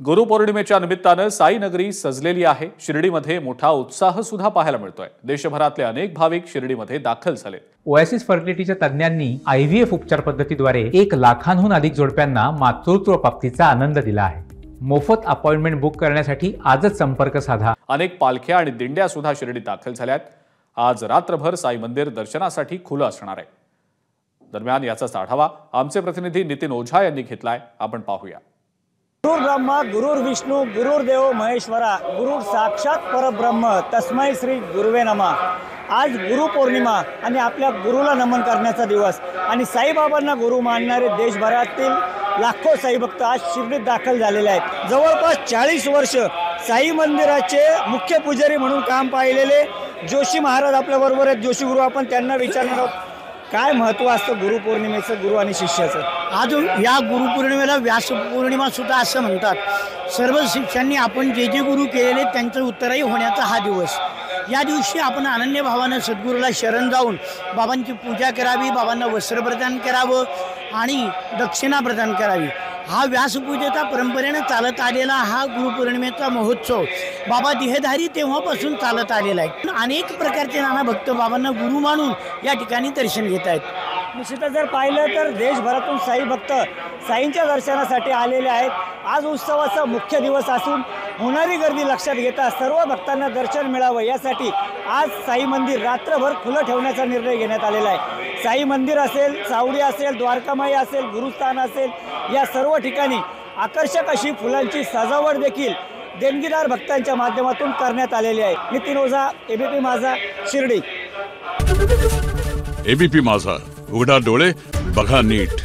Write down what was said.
गुरुपौर्णिमेच्या निमित्तानं साई नगरी सजलेली आहे। शिर्डीमध्ये मोठा उत्साह सुद्धा पाहायला मिळतोय। देशभरातले अनेक भाविक शिर्डीमध्ये दाखल झाले। ओएसिस फर्टिलिटीच्या तज्ञांनी IVF उपचार पद्धतीद्वारे 1 लाखांहून अधिक जोडप्यांना मातृत्व प्राप्तीचा आनंद दिला आहे। मोफत अपॉइंटमेंट बुक करण्यासाठी आजच संपर्क साधा। अनेक पालख्या आणि दिंड्या सुद्धा शिर्डीत दाखल झाल्यात। आज रात्रभर साई मंदिर दर्शनासाठी खुलं असणार आहे। दरम्यान याचा आढावा आमचे प्रतिनिधी नितीन ओझा यांनी घेतलाय, आपण पाहूया। गुरुर ब्रह्मा गुरुर विष्णू गुरुर्देव महेश्वरा गुरुर साक्षात परब्रह्म तस्मै श्री गुरुवे नमः। आज गुरुपौर्णिमा आणि आपल्या गुरुला नमन करण्याचा दिवस आणि साईबाबांना गुरु मानणारे देशभरातील लाखो साईभक्त आज शिर्डीत दाखल झालेले आहेत। जवळपास 40 वर्ष साई मंदिराचे मुख्य पुजारी म्हणून काम पाहिलेले जोशी महाराज आपल्या बरोबर आहेत। जोशी गुरु, आपण त्यांना विचारणार आहोत काय महत्त्व असतं गुरुपौर्णिमेचं, गुरु आणि शिष्याचं? आज या गुरुपौर्णिमेला व्यास पौर्णिमा सुद्धा असं म्हणतात। सर्व शिष्यांनी आपण जे जे गुरु केलेले त्यांचं उत्तरही होण्याचा हा दिवस। या दिवशी आपण अनन्य भावानं सद्गुरूला शरण जाऊन बाबांची पूजा करावी, बाबांना वस्त्र प्रदान करावं आणि दक्षिणा प्रदान करावी। हा व्यासपूजेचा परंपरेने चालत आलेला हा गुरुपौर्णिमेचा महोत्सव बाबा देहधारी तेव्हापासून चालत आलेला आहे। अनेक प्रकारचे नाना भक्त बाबांना गुरु मानून या ठिकाणी दर्शन घेत आहेत। निश्चितच जर पाहिलं तर देशभरातून साई भक्त साईंच्या दर्शनासाठी आलेले आहेत। आज उत्सवाचा मुख्य दिवस असून होणारी गर्दी लक्षात घेता सर्व भक्तांना दर्शन मिळावं यासाठी आज साई मंदिर रात्रभर खुलं ठेवण्याचा निर्णय घेण्यात आलेला आहे। साई मंदिर असेल, सावडी असेल, द्वारकामाई असेल, गुरुस्थान असेल, या सर्व ठिकाणी आकर्षक अशी फुलांची सजावट देखील देणगीदार भक्तांच्या माध्यमातून करण्यात आलेली आहे। नितीन ओझा, ABP माझा, शिर्डी। ABP माझा, उघडा डोळे बघा नीट।